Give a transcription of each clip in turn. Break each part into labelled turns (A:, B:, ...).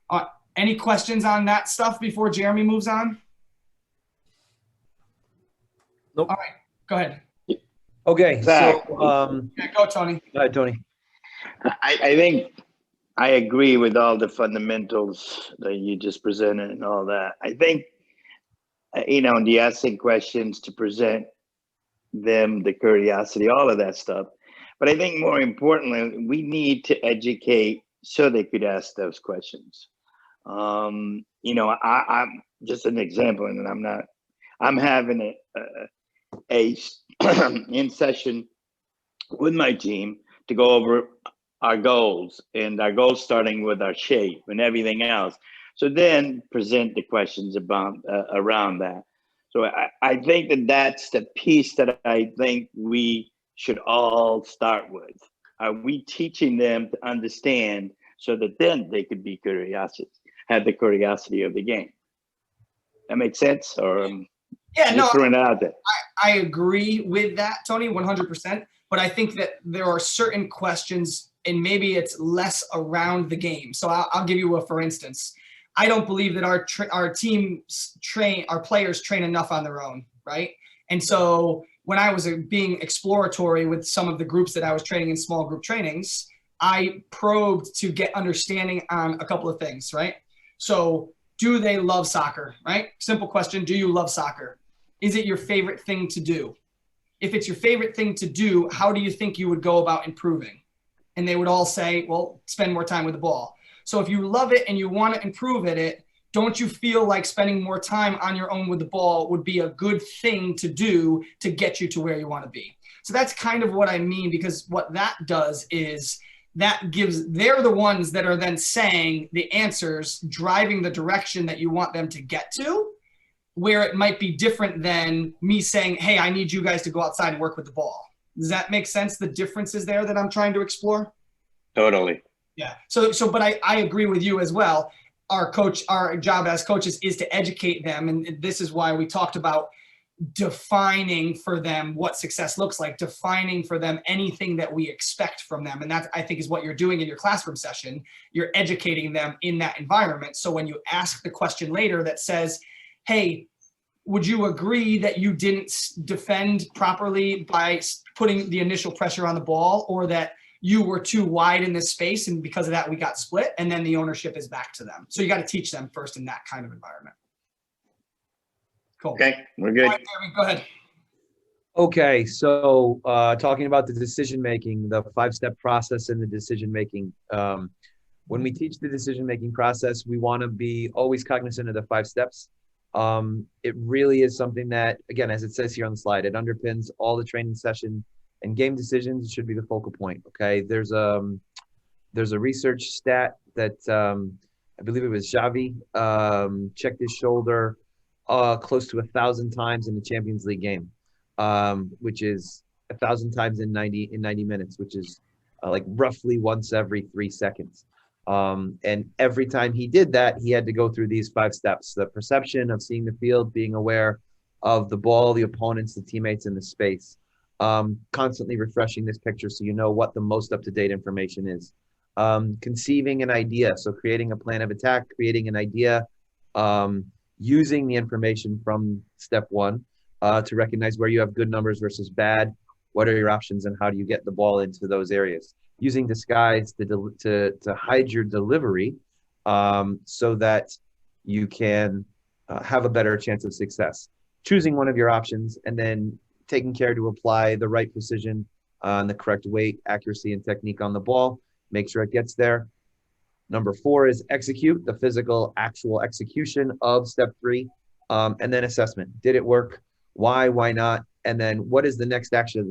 A: Uh, any questions on that stuff before Jeremy moves on? All
B: Nope.
A: right, go ahead.
B: Okay, so
C: Zach,
A: Yeah, go, Tony.
B: all right, Tony.
C: I think I agree with all the fundamentals that you just presented and all that. I think, the asking questions to present them, the curiosity, all of that stuff. But I think more importantly, we need to educate so they could ask those questions. I'm just an example, and I'm not. I'm having a in session with my team to go over our goals, and our goals starting with our shape and everything else. So then present the questions about around that. So I think that that's the piece that I think we should all start with. Are we teaching them to understand so that then they could be curiosity, have the curiosity of the game? That makes sense, or
A: Yeah, no,
C: just throwing it out there.
A: I agree with that, Tony, 100%. But I think that there are certain questions, and maybe it's less around the game. So I'll give you a for instance. I don't believe that our teams train, our players train enough on their own, right? And so when I was being exploratory with some of the groups that I was training in small group trainings, I probed to get understanding on a couple of things, right? So do they love soccer, right? Simple question. Do you love soccer? Is it your favorite thing to do? If it's your favorite thing to do, how do you think you would go about improving? And they would all say, well, spend more time with the ball. So if you love it and you want to improve at it, don't you feel like spending more time on your own with the ball would be a good thing to do to get you to where you want to be? So that's kind of what I mean, because what that does is that gives, they're the ones that are then saying the answers, driving the direction that you want them to get to, where it might be different than me saying, hey, I need you guys to go outside and work with the ball. Does that make sense? The differences there that I'm trying to explore?
C: Totally.
A: Yeah. But I agree with you as well. Our job as coaches is to educate them. And this is why we talked about defining for them what success looks like, defining for them anything that we expect from them. And that, I think, is what you're doing in your classroom session. You're educating them in that environment. So when you ask the question later that says, hey, would you agree that you didn't defend properly by putting the initial pressure on the ball, or that you were too wide in this space and because of that we got split, and then the ownership is back to them? So you got to teach them first in that kind of environment. Cool.
C: Okay, we're good.
A: All right, Jeremy, go ahead.
B: Okay, so talking about the decision-making, the five-step process in the decision-making. When we teach the decision-making process, we want to be always cognizant of the 5 steps. It really is something that, again, as it says here on the slide, it underpins all the training session, and game decisions should be the focal point. Okay, there's a research stat that I believe it was Xavi checked his shoulder close to 1,000 times in the Champions League game, which is 1,000 times in 90 minutes, which is like roughly once every 3 seconds. And every time he did that, he had to go through these 5 steps: the perception of seeing the field, being aware of the ball, the opponents, the teammates, and the space. Constantly refreshing this picture so you know what the most up-to-date information is. Conceiving an idea, so creating a plan of attack, creating an idea, using the information from step 1 to recognize where you have good numbers versus bad, what are your options, and how do you get the ball into those areas. Using disguise to hide your delivery so that you can have a better chance of success. Choosing one of your options and then taking care to apply the right precision and the correct weight, accuracy, and technique on the ball. Make sure it gets there. Number 4 is execute, the physical, actual execution of step 3. And then assessment. Did it work? Why not? And then what is the next action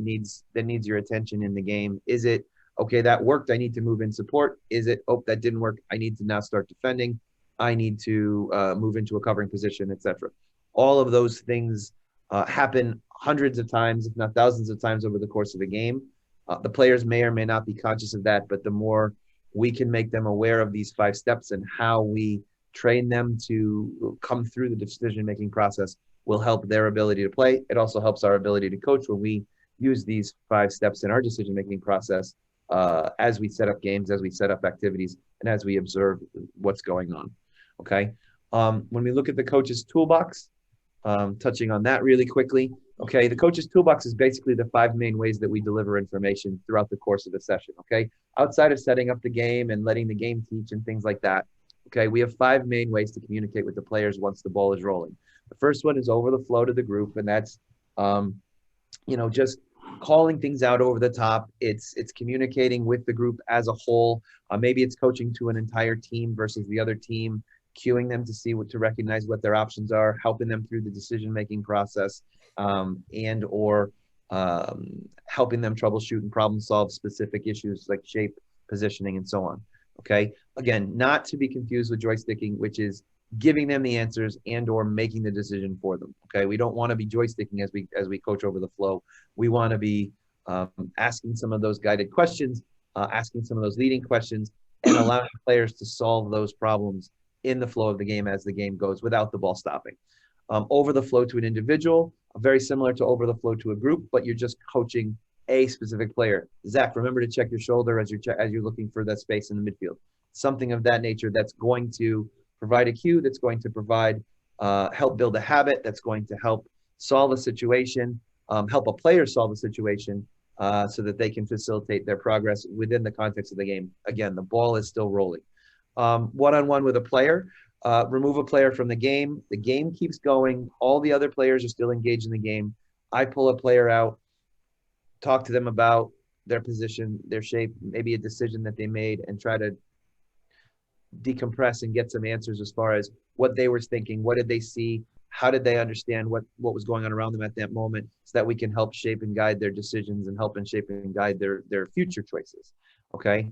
B: that needs your attention in the game? Is it, okay, that worked, I need to move in support? Is it, oh, that didn't work, I need to now start defending, I need to move into a covering position, etc. All of those things happen hundreds of times, if not thousands of times over the course of a game. The players may or may not be conscious of that, but the more we can make them aware of these 5 steps and how we train them to come through the decision-making process will help their ability to play. It also helps our ability to coach when we use these 5 steps in our decision-making process as we set up games, as we set up activities, and as we observe what's going on. Okay. When we look at the coach's toolbox, touching on that really quickly. Okay, the coach's toolbox is basically the 5 main ways that we deliver information throughout the course of the session. Okay, outside of setting up the game and letting the game teach and things like that. Okay, we have 5 main ways to communicate with the players once the ball is rolling. The first one is over the flow to the group, and that's just calling things out over the top. It's communicating with the group as a whole. Maybe it's coaching to an entire team versus the other team, cueing them to recognize what their options are, helping them through the decision-making process, and or helping them troubleshoot and problem solve specific issues like shape, positioning, and so on. Okay. Again, not to be confused with joysticking, which is giving them the answers and or making the decision for them. Okay. We don't want to be joysticking as we coach over the flow. We want to be asking some of those guided questions, asking some of those leading questions, and allowing players to solve those problems in the flow of the game as the game goes without the ball stopping. Over the flow to an individual, very similar to over the flow to a group, but you're just coaching a specific player. Zach, remember to check your shoulder as you're looking for that space in the midfield. Something of that nature that's going to provide a cue, that's going to provide help build a habit, that's going to help solve a situation, help a player solve a situation, so that they can facilitate their progress within the context of the game. Again, the ball is still rolling. One-on-one with a player, remove a player from the game keeps going, all the other players are still engaged in the game. I pull a player out, talk to them about their position, their shape, maybe a decision that they made, and try to decompress and get some answers as far as what they were thinking, what did they see, how did they understand what was going on around them at that moment, so that we can help shape and guide their decisions and help and shape and guide their future choices. Okay.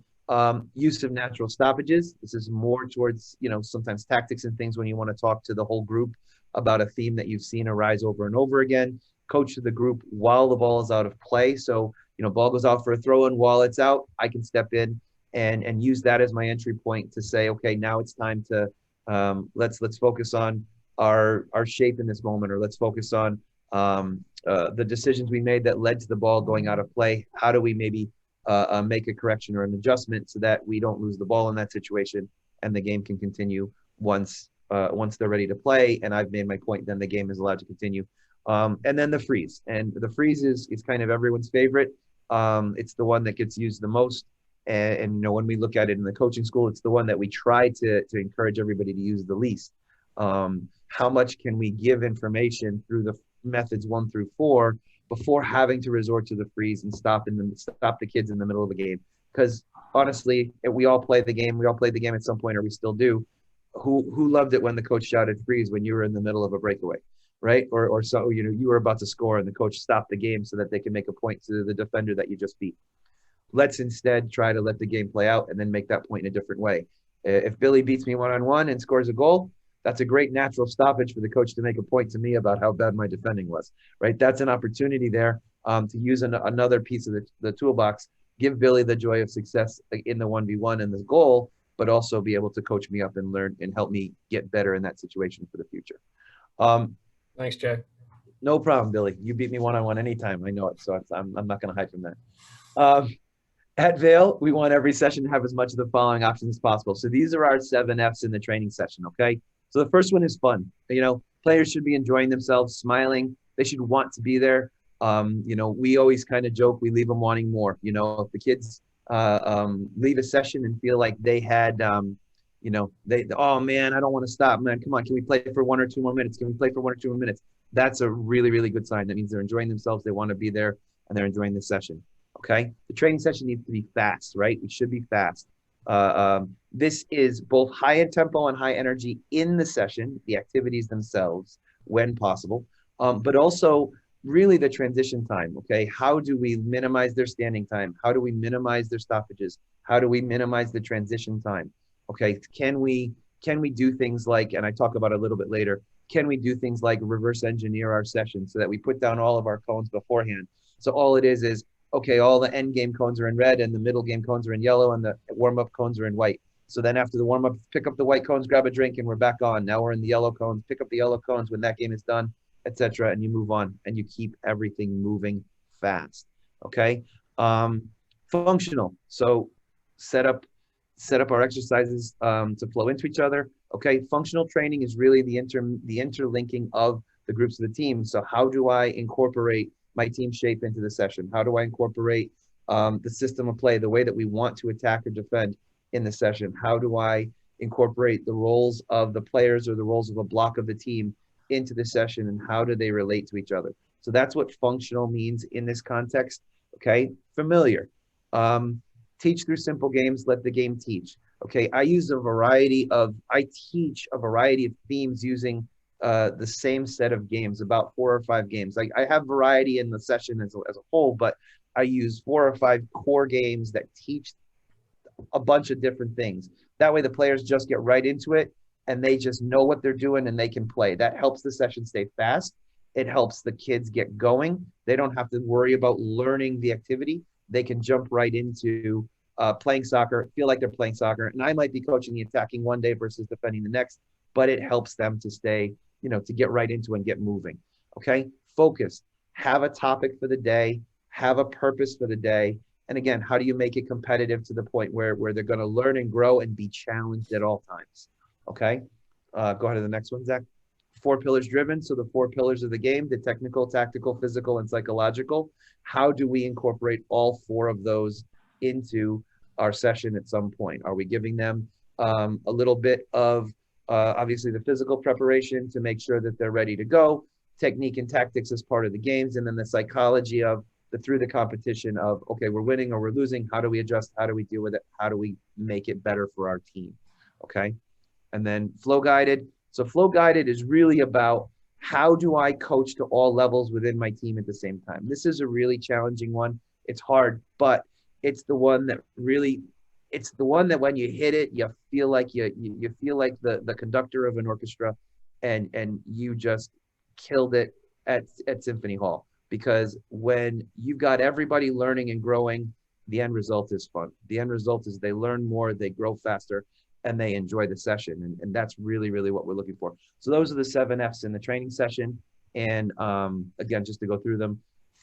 B: Use of natural stoppages. This is more towards, sometimes tactics and things when you want to talk to the whole group about a theme that you've seen arise over and over again. Coach the group while the ball is out of play. So, ball goes out for a throw in. While it's out, I can step in and use that as my entry point to say, okay, now it's time to let's focus on our shape in this moment, or let's focus on the decisions we made that led to the ball going out of play. How do we maybe make a correction or an adjustment so that we don't lose the ball in that situation and the game can continue once they're ready to play and I've made my point, then the game is allowed to continue. And then the freeze. And the freeze is kind of everyone's favorite. It's the one that gets used the most. And when we look at it in the coaching school, it's the one that we try to encourage everybody to use the least. How much can we give information through the methods 1 through 4 before having to resort to the freeze and stop the kids in the middle of the game? Because honestly, we all play the game. We all played the game at some point, or we still do. Who loved it when the coach shouted freeze when you were in the middle of a breakaway, right? Or so you were about to score and the coach stopped the game so that they can make a point to the defender that you just beat. Let's instead try to let the game play out and then make that point in a different way. If Billy beats me one-on-one and scores a goal, that's a great natural stoppage for the coach to make a point to me about how bad my defending was, right? That's an opportunity there to use another piece of the toolbox, give Billy the joy of success in the 1v1 and the goal, but also be able to coach me up and learn and help me get better in that situation for the future.
D: Thanks, Jay.
B: No problem, Billy. You beat me one-on-one anytime. I know it, so I'm not going to hide from that. At Vale, we want every session to have as much of the following options as possible. So these are our 7 F's in the training session, okay? So the first one is fun. Players should be enjoying themselves, smiling. They should want to be there. We always kind of joke, we leave them wanting more. If the kids leave a session and feel like they had, oh man, I don't want to stop, man, come on, can we play for 1 or 2 more minutes? Can we play for 1 or 2 more minutes? That's a really, really good sign. That means they're enjoying themselves, they want to be there, and they're enjoying the session. Okay, the training session needs to be fast, right? It should be fast. This is both high in tempo and high energy in the session, the activities themselves, when possible, but also really the transition time. Okay, how do we minimize their standing time? How do we minimize their stoppages? How do we minimize the transition time? Okay, can we do things like, and I talk about it a little bit later, can we do things like reverse engineer our session so that we put down all of our cones beforehand? So all it is okay, all the end game cones are in red and the middle game cones are in yellow and the warm-up cones are in white. So then after the warm-up, pick up the white cones, grab a drink, and we're back on. Now we're in the yellow cones, pick up the yellow cones when that game is done, etc. And you move on and you keep everything moving fast, okay? Functional. So set up set up our exercises to flow into each other. Okay, functional training is really the interlinking of the groups of the team. So how do I incorporate my team shape into the session? How do I incorporate the system of play, the way that we want to attack or defend in the session? How do I incorporate the roles of the players or the roles of a block of the team into the session, and how do they relate to each other? So that's what functional means in this context. Okay, familiar. Teach through simple games, let the game teach. Okay, I teach a variety of themes using the same set of games, about 4 or 5 games. I have variety in the session as a whole, but I use 4 or 5 core games that teach a bunch of different things. That way the players just get right into it and they just know what they're doing and they can play. That helps the session stay fast. It helps the kids get going. They don't have to worry about learning the activity. They can jump right into playing soccer, feel like they're playing soccer. And I might be coaching the attacking one day versus defending the next, but it helps them to stay, to get right into and get moving. Okay, focus, have a topic for the day, have a purpose for the day. And again, how do you make it competitive to the point where they're going to learn and grow and be challenged at all times? Okay, go ahead to the next one, Zach. 4 pillars driven. So the 4 pillars of the game, the technical, tactical, physical, and psychological. How do we incorporate all 4 of those into our session at some point? Are we giving them a little bit of obviously the physical preparation to make sure that they're ready to go, technique and tactics as part of the games, and then the psychology of through the competition of, okay, we're winning or we're losing. How do we adjust? How do we deal with it? How do we make it better for our team? Okay. And then flow guided. So flow guided is really about how do I coach to all levels within my team at the same time? This is a really challenging one. It's hard, but it's the one that when you hit it, you feel like you feel like the conductor of an orchestra, and you just killed it at Symphony Hall. Because when you've got everybody learning and growing, the end result is fun. The end result is they learn more, they grow faster, and they enjoy the session. And that's really, really what we're looking for. So those are the 7 F's in the training session. And again, just to go through them: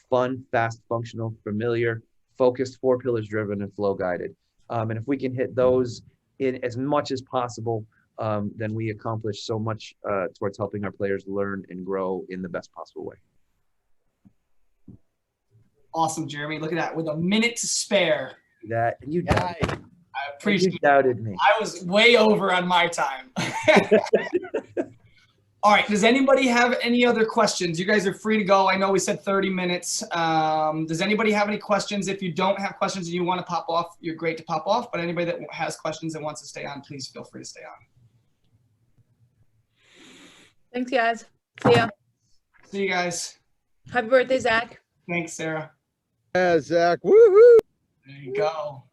B: fun, fast, functional, familiar, focused, 4 pillars driven, and flow guided. And if we can hit those in as much as possible, then we accomplish so much towards helping our players learn and grow in the best possible way.
A: Awesome, Jeremy. Look at that. With a minute to spare.
B: That and you doubted.
A: I appreciate
B: you doubted me.
A: I was way over on my time. All right. Does anybody have any other questions? You guys are free to go. I know we said 30 minutes. Does anybody have any questions? If you don't have questions and you want to pop off, you're great to pop off. But anybody that has questions and wants to stay on, please feel free to stay on.
E: Thanks, guys. See ya.
A: See you guys.
E: Happy birthday, Zach.
A: Thanks, Sarah.
F: Yeah, Zach. Woohoo!
A: There you go.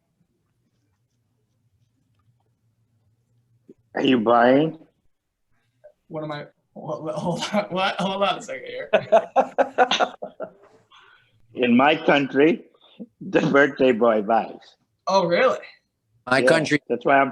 C: Are you buying?
A: What am I? Hold on. What? Hold on a second here.
C: In my country, the birthday boy buys.
A: Oh, really?
D: My country.
C: That's why I'm